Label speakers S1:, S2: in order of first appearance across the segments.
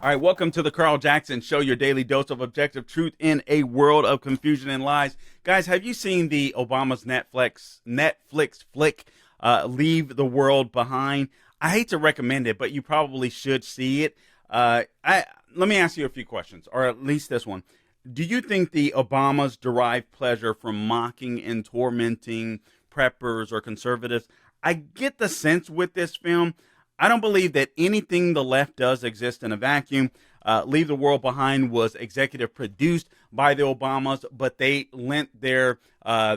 S1: All right, welcome to the Carl Jackson Show, your daily dose of objective truth in a world of confusion and lies. Guys, have you seen the Obama's Netflix flick, Leave the World Behind? I hate to recommend it, but you probably should see it. Let me ask you a few questions, or at least this one. Do you think the Obamas derive pleasure from mocking and tormenting preppers or conservatives? I get the sense with this film. I don't believe that anything the left does exists in a vacuum. Leave the World Behind was executive produced by the Obamas, but they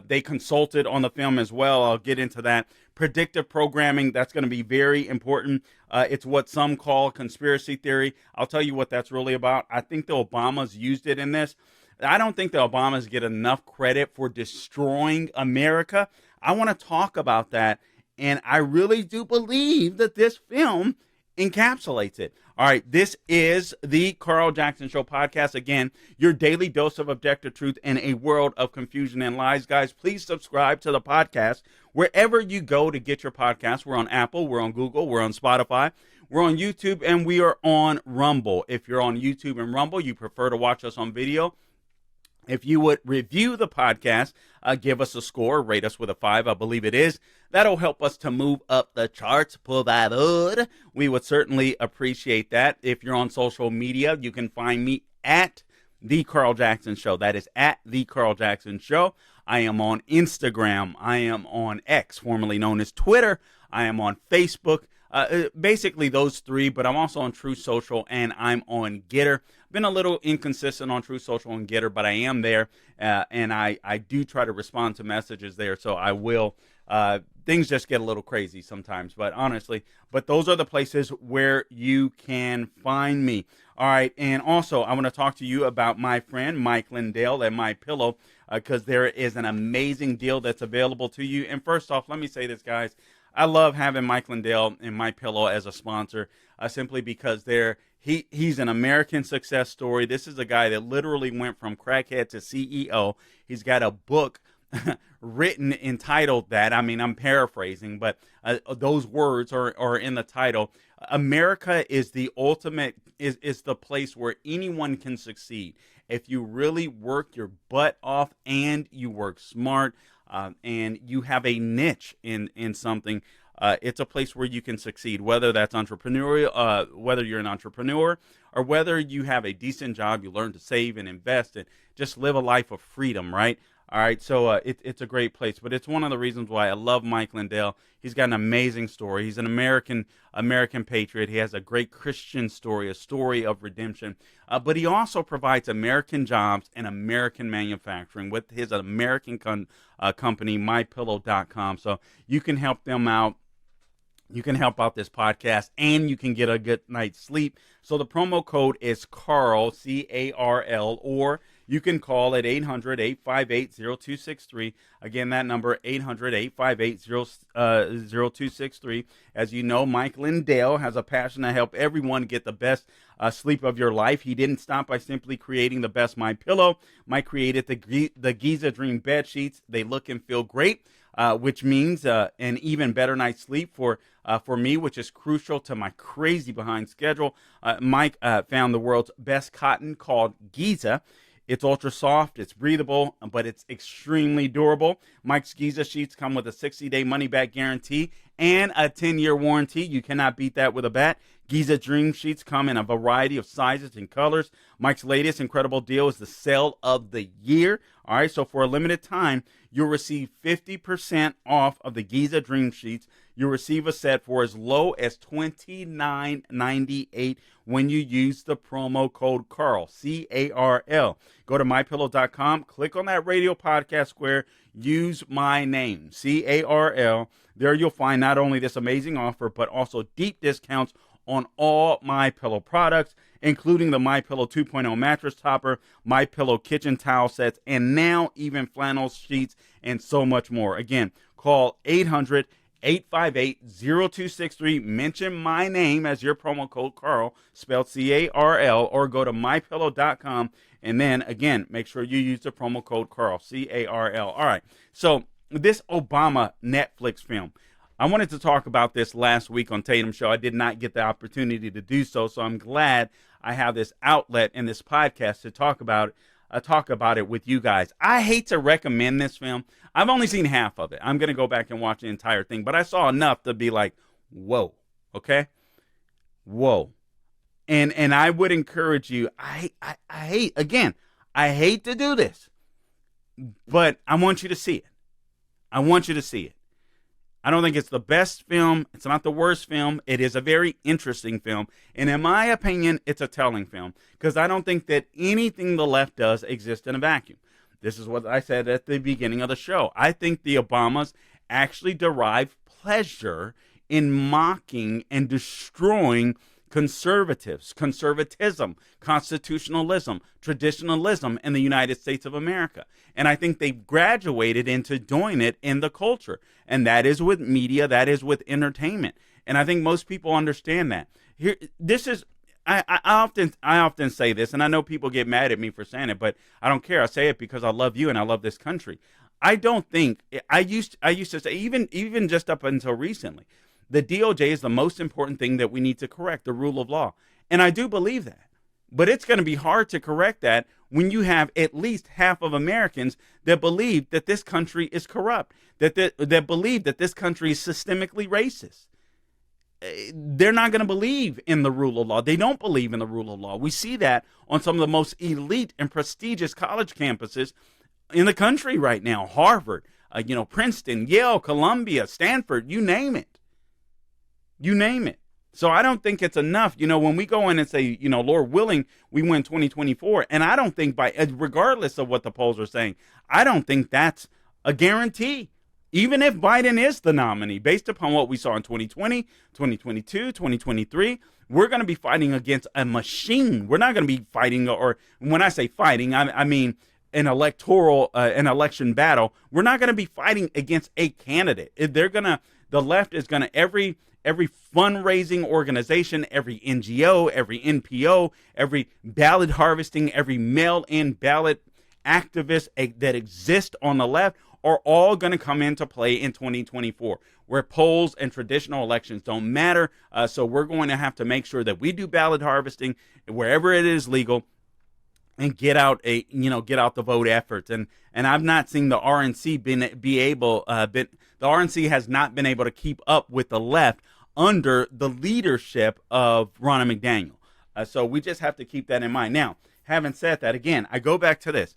S1: they consulted on the film as well. I'll get into that. Predictive programming, that's going to be very important. It's what some call conspiracy theory. I'll tell you what that's really about. I think the Obamas used it in this. I don't think the Obamas get enough credit for destroying America. I want to talk about that. And I really do believe that this film encapsulates it. All right, this is the Carl Jackson Show podcast. Again, your daily dose of objective truth in a world of confusion and lies. Guys, please subscribe to the podcast wherever you go to get your podcast. We're on Apple, we're on Google, we're on Spotify, we're on YouTube, and we are on Rumble. If you're on YouTube and Rumble, you prefer to watch us on video, if you would review the podcast, give us a score, rate us with a 5, I believe it is. That'll help us to move up the charts, por favor. We would certainly appreciate that. If you're on social media, you can find me at The Carl Jackson Show. That is at The Carl Jackson Show. I am on Instagram. I am on X, formerly known as Twitter. I am on Facebook. Basically those three, but I'm also on True Social and I'm on Getter. Been a little inconsistent on True Social and Getter, but I am there, and I do try to respond to messages there, so I will. Things just get a little crazy sometimes, but those are the places where you can find me. All right, and also I want to talk to you about my friend Mike Lindell at My Pillow, because there is an amazing deal that's available to you. And first off, let me say this, guys. I love having Mike Lindell and My Pillow as a sponsor, simply because he's an American success story. This is a guy that literally went from crackhead to CEO. He's got a book written entitled that. I mean, I'm paraphrasing, but those words are in the title. America is the ultimate, is the place where anyone can succeed. If you really work your butt off and you work smart, and you have a niche in something, it's a place where you can succeed, whether that's entrepreneurial, whether you're an entrepreneur or whether you have a decent job, you learn to save and invest and just live a life of freedom, right? All right, so it's a great place, but it's one of the reasons why I love Mike Lindell. He's got an amazing story. He's an American patriot. He has a great Christian story, a story of redemption, but he also provides American jobs and American manufacturing with his American company, MyPillow.com. So you can help them out. You can help out this podcast, and you can get a good night's sleep. So the promo code is CARL, C-A-R-L, or you can call at 800-858-0263. Again, that number, 800-858-0263. As you know, Mike Lindell has a passion to help everyone get the best sleep of your life. He didn't stop by simply creating the best My Pillow. Mike created the Giza Dream bed sheets. They look and feel great, which means an even better night's sleep for me, which is crucial to my crazy behind schedule. Mike found the world's best cotton called Giza. It's ultra soft, it's breathable, but it's extremely durable. Mike's Giza sheets come with a 60-day money-back guarantee and a 10-year warranty. You cannot beat that with a bat. Giza Dream Sheets come in a variety of sizes and colors. Mike's latest incredible deal is the sale of the year. All right, so for a limited time, you'll receive 50% off of the Giza Dream Sheets. You'll receive a set for as low as $29.98 when you use the promo code CARL, C-A-R-L. Go to MyPillow.com, click on that radio podcast square, use my name, C-A-R-L. There you'll find not only this amazing offer, but also deep discounts on all My Pillow products, including the My Pillow 2.0 mattress topper, My Pillow kitchen towel sets, and now even flannel sheets and so much more. Again, call 800-858-0263. Mention my name as your promo code CARL, spelled C-A-R-L, or go to MyPillow.com. And then, again, make sure you use the promo code CARL, C-A-R-L. All right, so this Obama Netflix film, I wanted to talk about this last week on Tatum's show. I did not get the opportunity to do so, so I'm glad I have this outlet in this podcast to talk about it with you guys. I hate to recommend this film. I've only seen half of it. I'm going to go back and watch the entire thing, but I saw enough to be like, whoa, okay? Whoa. And I would encourage you, I hate to do this, but I want you to see it. I want you to see it. I don't think it's the best film. It's not the worst film. It is a very interesting film. And in my opinion, it's a telling film because I don't think that anything the left does exists in a vacuum. This is what I said at the beginning of the show. I think the Obamas actually derive pleasure in mocking and destroying conservatives, conservatism, constitutionalism, traditionalism in the United States of America. And I think they've graduated into doing it in the culture. And that is with media, that is with entertainment. And I think most people understand that. I often say this, and I know people get mad at me for saying it, but I don't care. I say it because I love you and I love this country. I don't think, I used to say, even just up until recently, the DOJ is the most important thing that we need to correct, the rule of law. And I do believe that. But it's going to be hard to correct that when you have at least half of Americans that believe that this country is corrupt, that believe that this country is systemically racist. They're not going to believe in the rule of law. They don't believe in the rule of law. We see that on some of the most elite and prestigious college campuses in the country right now. Harvard, Princeton, Yale, Columbia, Stanford, you name it. You name it. So I don't think it's enough, when we go in and say, Lord willing, we win 2024. And I don't think regardless of what the polls are saying, I don't think that's a guarantee. Even if Biden is the nominee, based upon what we saw in 2020, 2022, 2023, we're going to be fighting against a machine. We're not going to be fighting, or when I say fighting, I mean an election battle. We're not going to be fighting against a candidate. The left is going to, every fundraising organization, every NGO, every NPO, every ballot harvesting, every mail-in ballot activist that exist on the left are all going to come into play in 2024, where polls and traditional elections don't matter. So we're going to have to make sure that we do ballot harvesting wherever it is legal and get out the vote efforts. And I've not seen the RNC the RNC has not been able to keep up with the left under the leadership of Ronna McDaniel. So we just have to keep that in mind. Now, having said that, again, I go back to this.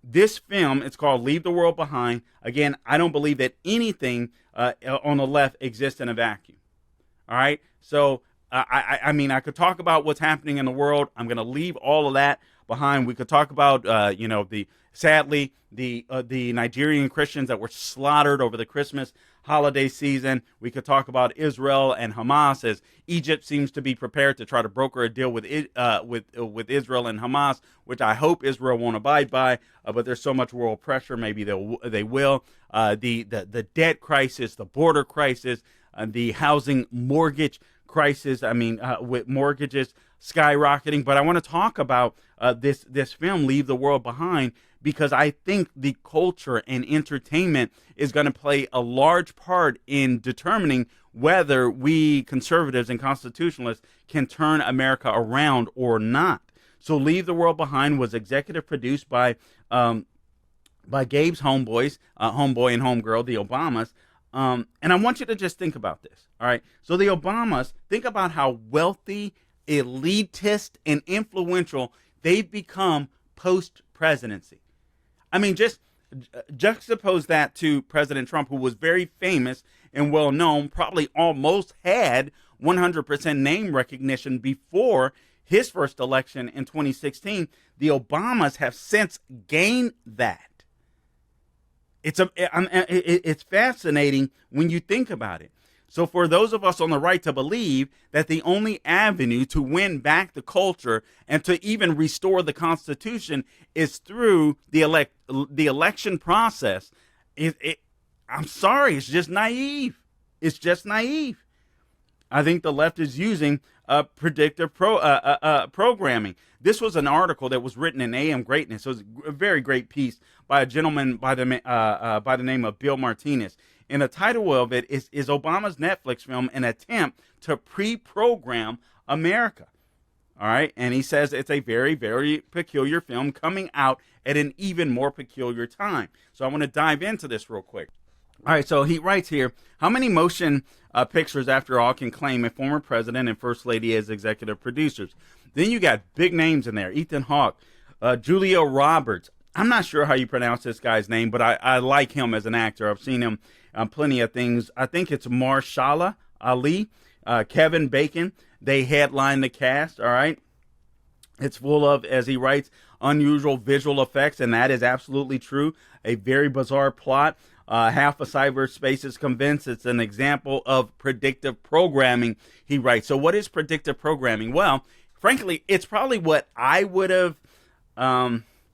S1: This film, it's called Leave the World Behind. Again, I don't believe that anything on the left exists in a vacuum. All right? So, I mean, I could talk about what's happening in the world. I'm going to leave all of that behind. We could talk about, sadly, the Nigerian Christians that were slaughtered over the Christmas holiday season. We could talk about Israel and Hamas, as Egypt seems to be prepared to try to broker a deal with Israel and Hamas, which I hope Israel won't abide by. But there's so much world pressure, maybe they will. The debt crisis, the border crisis, the housing mortgage crisis. I mean, with mortgages skyrocketing. But I want to talk about this film, Leave the World Behind, because I think the culture and entertainment is going to play a large part in determining whether we conservatives and constitutionalists can turn America around or not. So Leave the World Behind was executive produced by Gabe's homeboy and homegirl, the Obamas. And I want you to just think about this. All right. So the Obamas, think about how wealthy, elitist, and influential they've become post-presidency. I mean, just juxtapose that to President Trump, who was very famous and well known, probably almost had 100% name recognition before his first election in 2016. The Obamas have since gained that. It's fascinating when you think about it. So for those of us on the right to believe that the only avenue to win back the culture and to even restore the Constitution is through the election process, I'm sorry, it's just naive. It's just naive. I think the left is using predictive programming. This was an article that was written in AM Greatness. It was a very great piece by a gentleman by the name of Bill Martinez. And the title of it is Obama's Netflix film an attempt to pre-program America? All right. And he says it's a very, very peculiar film coming out at an even more peculiar time. So I want to dive into this real quick. All right. So he writes here, how many motion pictures, after all, can claim a former president and first lady as executive producers? Then you got big names in there. Ethan Hawke, Julia Roberts. I'm not sure how you pronounce this guy's name, but I like him as an actor. I've seen him on plenty of things. I think it's Marshala Ali, Kevin Bacon. They headline the cast, all right? It's full of, as he writes, unusual visual effects, and that is absolutely true. A very bizarre plot. Half of cyberspace is convinced it's an example of predictive programming, he writes. So what is predictive programming? Well, frankly, it's probably what I would have...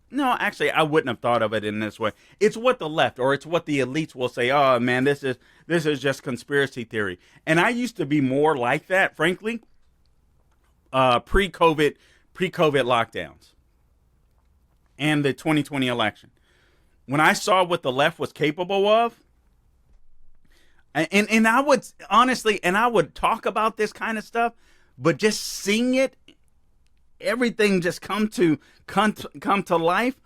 S1: No, actually, I wouldn't have thought of it in this way. It's what the left, or it's what the elites will say, oh, man, this is just conspiracy theory. And I used to be more like that, frankly, pre-COVID lockdowns and the 2020 election. When I saw what the left was capable of, and I would, honestly, and I would talk about this kind of stuff, but just seeing it, everything just come to life.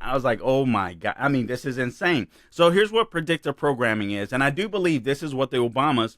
S1: I was like, oh my God. I mean, this is insane. So here's what predictive programming is. And I do believe this is what the Obamas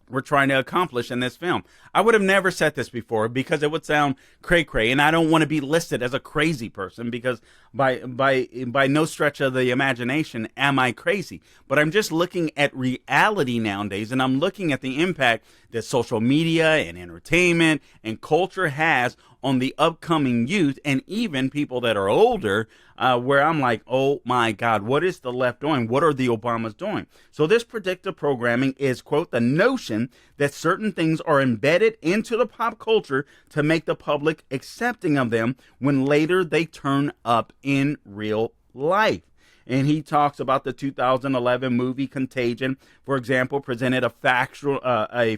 S1: were trying to accomplish in this film. I would have never said this before because it would sound cray-cray, and I don't want to be listed as a crazy person because by no stretch of the imagination am I crazy. But I'm just looking at reality nowadays, and I'm looking at the impact that social media and entertainment and culture has on the upcoming youth and even people that are older, where I'm like, oh my God, what is the left doing? What are the Obamas doing? So this predictive programming is, quote, the notion that certain things are embedded into the pop culture to make the public accepting of them when later they turn up in real life. And he talks about the 2011 movie Contagion, for example, presented a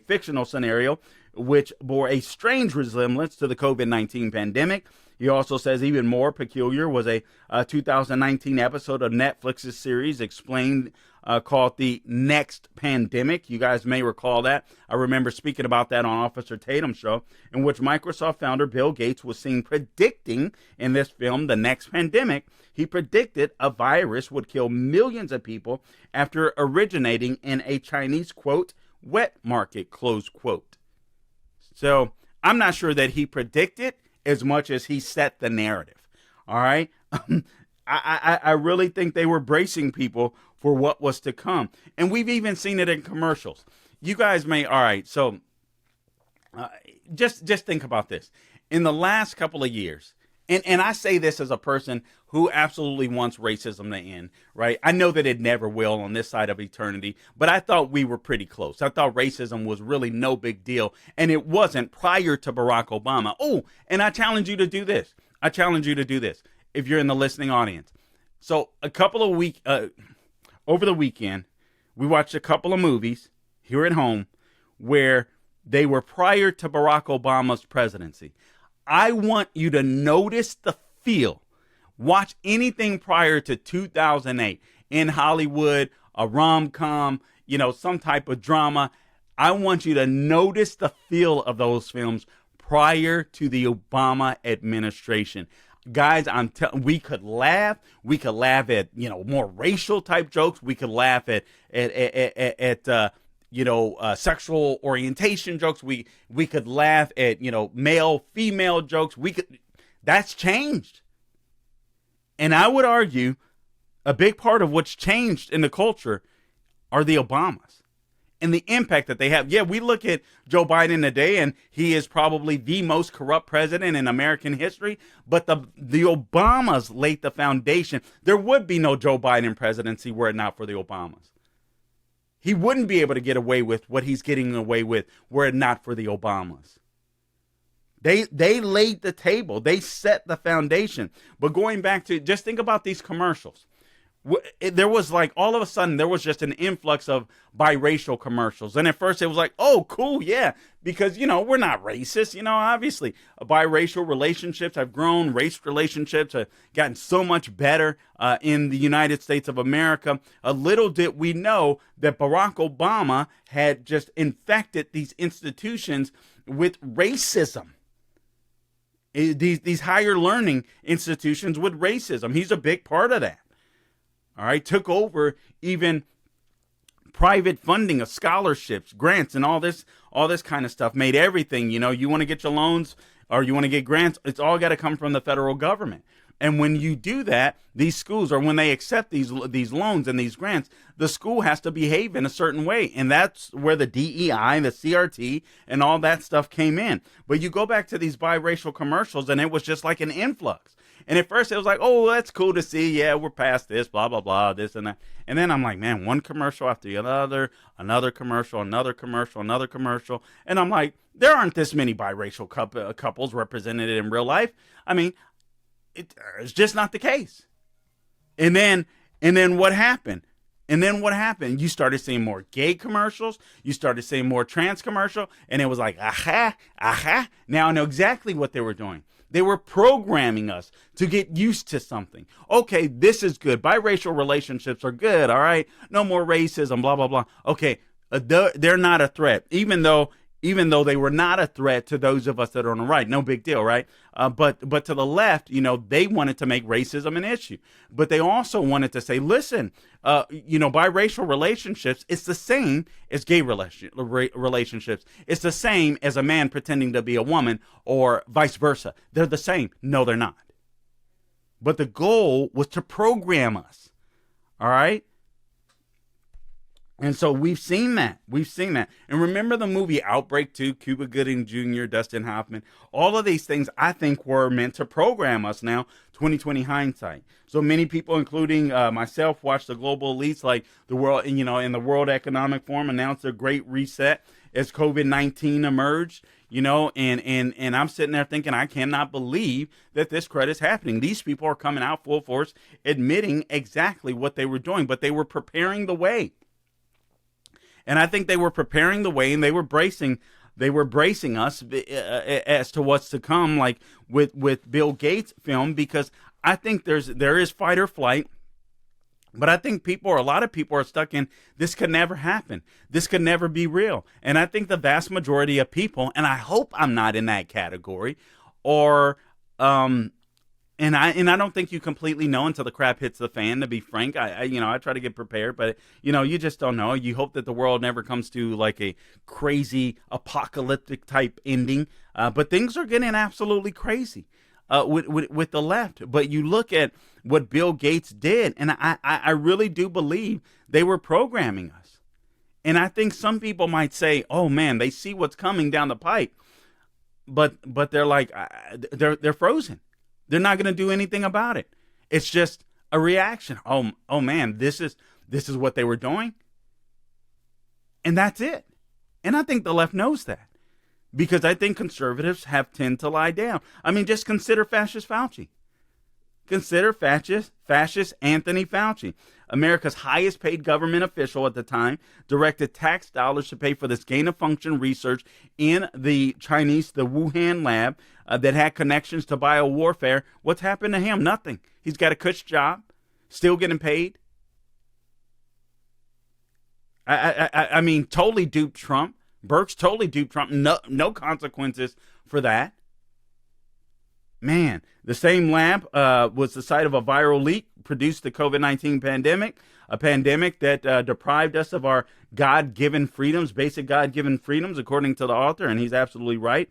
S1: fictional scenario which bore a strange resemblance to the COVID-19 pandemic. He also says even more peculiar was a 2019 episode of Netflix's series Explained, called The Next Pandemic. You guys may recall that. I remember speaking about that on Officer Tatum's show, in which Microsoft founder Bill Gates was seen predicting in this film, The Next Pandemic. He predicted a virus would kill millions of people after originating in a Chinese, quote, wet market, close quote. So I'm not sure that he predicted as much as he set the narrative. All right. I really think they were bracing people for what was to come. And we've even seen it in commercials. You guys may. All right. So just think about this. In the last couple of years, and I say this as a person who absolutely wants racism to end, right? I know that it never will on this side of eternity, but I thought we were pretty close. I thought racism was really no big deal, and it wasn't prior to Barack Obama. Oh, and I challenge you to do this. If you're in the listening audience. So over the weekend, we watched a couple of movies here at home where they were prior to Barack Obama's presidency. I want you to notice the feel. Watch anything prior to 2008 in Hollywood, a rom-com, some type of drama. I want you to notice the feel of those films prior to the Obama administration. Guys, we could laugh. We could laugh at, more racial type jokes. We could laugh at sexual orientation jokes. We could laugh at, male, female jokes. That's changed. And I would argue a big part of what's changed in the culture are the Obamas and the impact that they have. Yeah, we look at Joe Biden today, and he is probably the most corrupt president in American history. But the Obamas laid the foundation. There would be no Joe Biden presidency were it not for the Obamas. He wouldn't be able to get away with what he's getting away with were it not for the Obamas. They laid the table. They set the foundation. But going back to, just think about these commercials. There was like all of a sudden there was just an influx of biracial commercials, and at first it was like, oh cool, yeah, because we're not racist, obviously biracial relationships have grown, race relationships have gotten so much better in the United States of America. Little did we know that Barack Obama had just infected these institutions with racism. These higher learning institutions with racism. He's a big part of that. All right, took over even private funding of scholarships, grants, and all this kind of stuff. Made everything, you want to get your loans or you want to get grants, it's all got to come from the federal government. And when you do that, these schools, or when they accept these loans and these grants, the school has to behave in a certain way. And that's where the DEI, the CRT, and all that stuff came in. But you go back to these biracial commercials, and it was just like an influx. And at first it was like, oh, that's cool to see. Yeah, we're past this, blah, blah, blah, this and that. And then I'm like, man, one commercial after another commercial, another commercial, another commercial. And I'm like, there aren't this many biracial couples represented in real life. I mean, it's just not the case. And then what happened? You started seeing more gay commercials. You started seeing more trans commercial. And it was like, aha. Now I know exactly what they were doing. They were programming us to get used to something. Okay, this is good. Biracial relationships are good, all right? No more racism, blah, blah, blah. Okay, they're not a threat, even though they were not a threat to those of us that are on the right. No big deal, right? But to the left, they wanted to make racism an issue. But they also wanted to say, listen, biracial relationships, it's the same as gay relationships. It's the same as a man pretending to be a woman or vice versa. They're the same. No, they're not. But the goal was to program us, all right? And so we've seen that. And remember the movie Outbreak 2, Cuba Gooding Jr., Dustin Hoffman. All of these things, I think, were meant to program us now, 2020 hindsight. So many people, including myself, watched the global elites like the world, in the World Economic Forum announced a great reset as COVID-19 emerged, and I'm sitting there thinking, I cannot believe that this crud is happening. These people are coming out full force, admitting exactly what they were doing, but they were preparing the way. And I think they were preparing the way, and they were bracing us as to what's to come, like with Bill Gates' film, because I think there is fight or flight. But I think a lot of people are stuck in, this could never happen. This could never be real. And I think the vast majority of people, and I hope I'm not in that category, or And I don't think you completely know until the crap hits the fan, to be frank. I try to get prepared, but you just don't know. You hope that the world never comes to like a crazy apocalyptic type ending. But things are getting absolutely crazy with the left. But you look at what Bill Gates did, and I really do believe they were programming us. And I think some people might say, oh man, they see what's coming down the pipe, but they're like, they're frozen. They're not going to do anything about it. It's just a reaction. Oh man, this is what they were doing. And that's it. And I think the left knows that, because I think conservatives have tend to lie down. I mean, just consider fascist Fauci. Consider fascist Anthony Fauci, America's highest paid government official at the time, directed tax dollars to pay for this gain-of-function research in the Wuhan lab that had connections to biowarfare. What's happened to him? Nothing. He's got a cush job, still getting paid. I mean, totally duped Trump. Burke's totally duped Trump. No consequences for that. Man, the same lab was the site of a viral leak, produced the COVID-19 pandemic, a pandemic that deprived us of our God-given freedoms, basic God-given freedoms, according to the author, and he's absolutely right.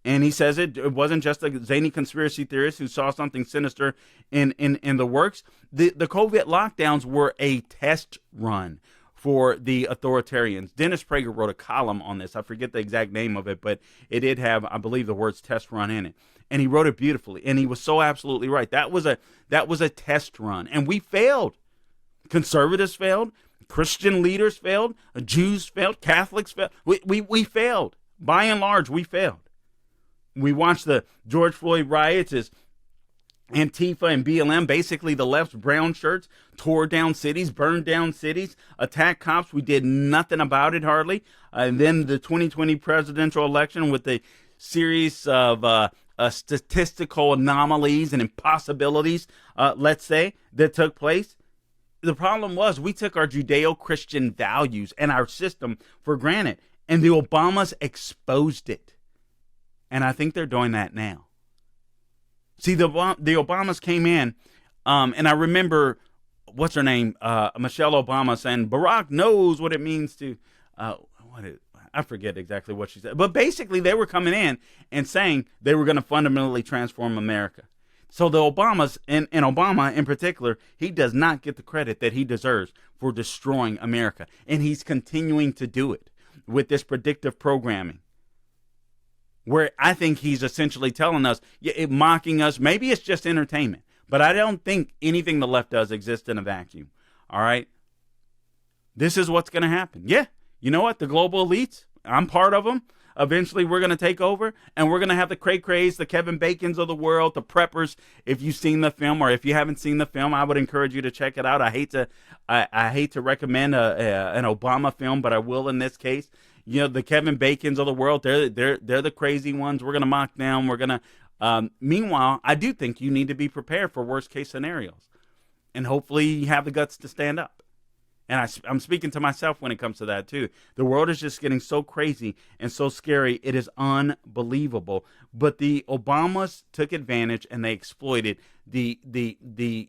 S1: And he says it wasn't just a zany conspiracy theorist who saw something sinister in the works. The COVID lockdowns were a test run for the authoritarians. Dennis Prager wrote a column on this. I forget the exact name of it, but it did have, I believe, the words test run in it. And he wrote it beautifully. And he was so absolutely right. That was a test run. And we failed. Conservatives failed. Christian leaders failed. Jews failed. Catholics failed. We failed. By and large, we failed. We watched the George Floyd riots Antifa and BLM, basically the left's brown shirts, tore down cities, burned down cities, attacked cops. We did nothing about it hardly. And then the 2020 presidential election with the series of statistical anomalies and impossibilities, let's say, that took place. The problem was we took our Judeo-Christian values and our system for granted, and the Obamas exposed it. And I think they're doing that now. See, the Obamas came in, and I remember, what's her name, Michelle Obama saying, Barack knows what it means to, I forget exactly what she said. But basically, they were coming in and saying they were going to fundamentally transform America. So the Obamas, and Obama in particular, he does not get the credit that he deserves for destroying America. And he's continuing to do it with this predictive programming, where I think he's essentially telling us, mocking us. Maybe it's just entertainment, but I don't think anything the left does exists in a vacuum. All right. This is what's going to happen. Yeah. You know what? The global elites, I'm part of them. Eventually we're going to take over, and we're going to have the Cray CRS, the Kevin Bacons of the world, the preppers. If you've seen the film, or if you haven't seen the film, I would encourage you to check it out. I hate to recommend an Obama film, but I will in this case. You know, the Kevin Bacons of the world, they're the crazy ones. We're going to mock them. We're going to, meanwhile, I do think you need to be prepared for worst case scenarios, and hopefully you have the guts to stand up. And I'm speaking to myself when it comes to that too. The world is just getting so crazy and so scary. It is unbelievable. But the Obamas took advantage, and they exploited the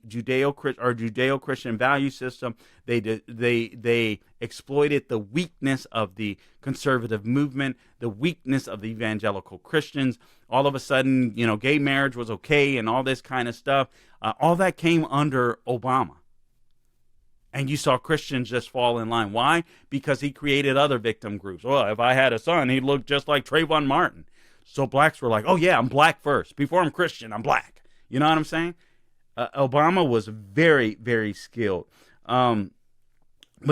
S1: Judeo-Christian value system. They exploited the weakness of the conservative movement, the weakness of the evangelical Christians. All of a sudden, gay marriage was okay and all this kind of stuff. All that came under Obama. And you saw Christians just fall in line. Why? Because he created other victim groups. Well, if I had a son, he'd look just like Trayvon Martin. So blacks were like, oh, yeah, I'm black first. Before I'm Christian, I'm black. You know what I'm saying? Obama was very, very skilled. But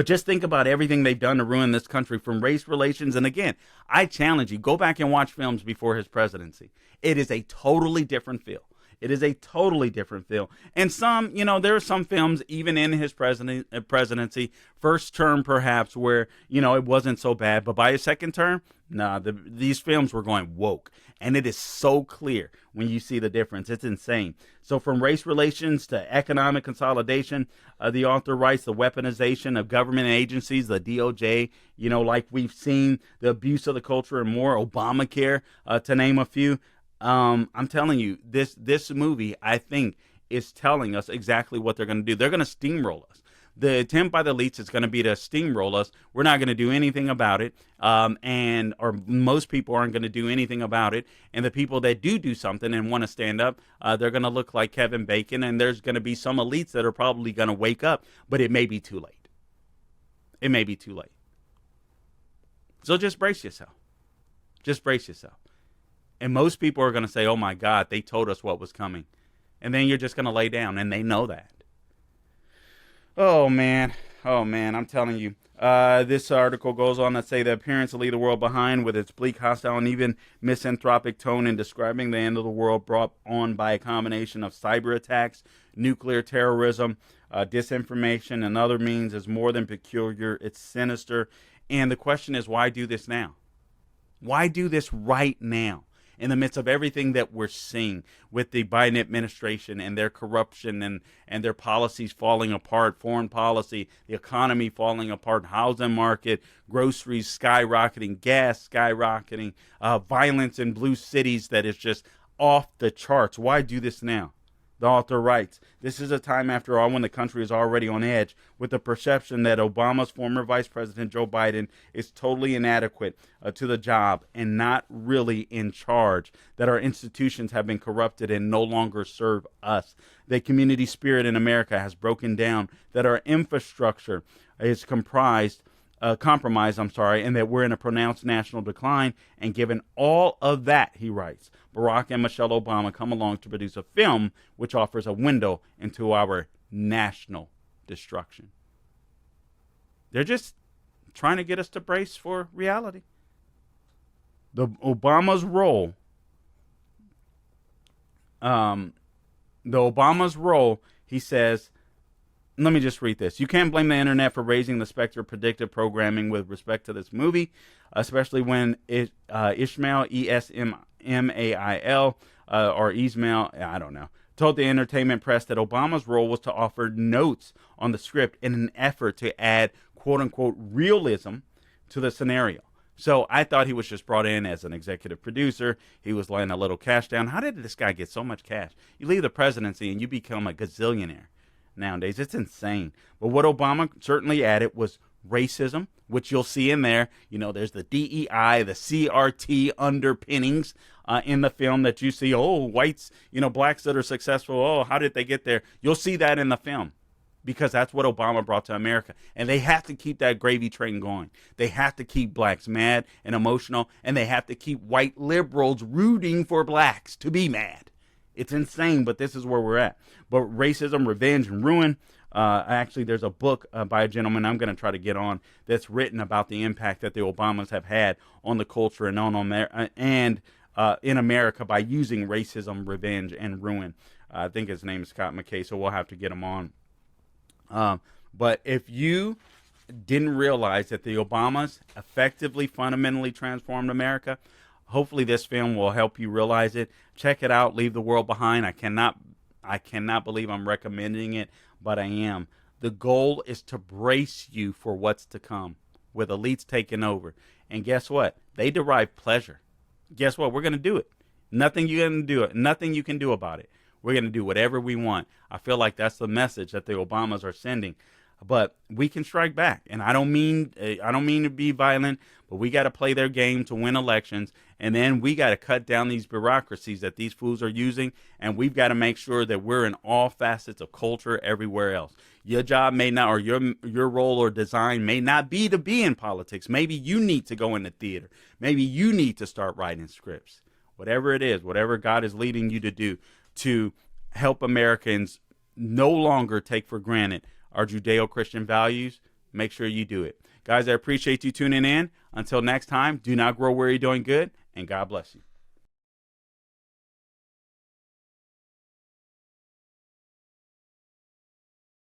S1: just think about everything they've done to ruin this country, from race relations. And again, I challenge you, go back and watch films before his presidency. It is a totally different feel. It is a totally different feel. And some, there are some films, even in his presidency, first term perhaps, where, it wasn't so bad. But by his second term, these films were going woke. And it is so clear when you see the difference. It's insane. So from race relations to economic consolidation, the author writes, the weaponization of government agencies, the DOJ, like we've seen, the abuse of the culture and more, Obamacare, to name a few. I'm telling you, this movie, I think, is telling us exactly what they're going to do. They're going to steamroll us. The attempt by the elites is going to be to steamroll us. We're not going to do anything about it, or most people aren't going to do anything about it. And the people that do something and want to stand up, they're going to look like Kevin Bacon, and there's going to be some elites that are probably going to wake up, but it may be too late. It may be too late. So just brace yourself. Just brace yourself. And most people are going to say, oh, my God, they told us what was coming. And then you're just going to lay down, and they know that. Oh, man, I'm telling you. This article goes on to say the appearance to leave the world behind with its bleak, hostile, and even misanthropic tone in describing the end of the world brought on by a combination of cyber attacks, nuclear terrorism, disinformation, and other means is more than peculiar. It's sinister. And the question is, why do this now? Why do this right now? In the midst of everything that we're seeing with the Biden administration and their corruption and their policies falling apart, foreign policy, the economy falling apart, housing market, groceries skyrocketing, gas skyrocketing, violence in blue cities that is just off the charts. Why do this now? The author writes, this is a time, after all, when the country is already on edge with the perception that Obama's former Vice President Joe Biden is totally inadequate to the job and not really in charge, that our institutions have been corrupted and no longer serve us, that community spirit in America has broken down, that our infrastructure is compromised, and that we're in a pronounced national decline. And given all of that, he writes, Barack and Michelle Obama come along to produce a film which offers a window into our national destruction. They're just trying to get us to brace for reality. The Obama's role the Obama's role, he says, let me just read this. You can't blame the internet for raising the specter of predictive programming with respect to this movie, especially when Ishmael, Esmail, or Ismail, I don't know, told the entertainment press that Obama's role was to offer notes on the script in an effort to add quote-unquote realism to the scenario. So I thought he was just brought in as an executive producer. He was laying a little cash down. How did this guy get so much cash? You leave the presidency and you become a gazillionaire. Nowadays, it's insane. But what Obama certainly added was racism, which you'll see in there. You know, there's the DEI, the CRT underpinnings in the film that you see. Oh, whites, blacks that are successful. Oh, how did they get there? You'll see that in the film because that's what Obama brought to America. And they have to keep that gravy train going. They have to keep blacks mad and emotional, and they have to keep white liberals rooting for blacks to be mad. It's insane, but this is where we're at. But racism, revenge, and ruin. Actually, there's a book by a gentleman I'm going to try to get on that's written about the impact that the Obamas have had on the culture and in America by using racism, revenge, and ruin. I think his name is Scott McKay, so we'll have to get him on. But if you didn't realize that the Obamas effectively, fundamentally transformed America, hopefully this film will help you realize it. Check it out. Leave the World Behind. I cannot believe I'm recommending it, but I am. The goal is to brace you for what's to come with elites taking over. And guess what? They derive pleasure. Guess what? We're going to do it. Nothing you can do about it. We're going to do whatever we want. I feel like that's the message that the Obamas are sending. But we can strike back, and I don't mean to be violent, but we got to play their game to win elections, and then we got to cut down these bureaucracies that these fools are using, and we've got to make sure that we're in all facets of culture everywhere else. Your job may not, or your role or design may not be to be in politics. Maybe you need to go into theater. Maybe you need to start writing scripts. Whatever it is, whatever God is leading you to do to help Americans no longer take for granted our Judeo-Christian values, make sure you do it. Guys, I appreciate you tuning in. Until next time, do not grow weary doing good, and God bless you.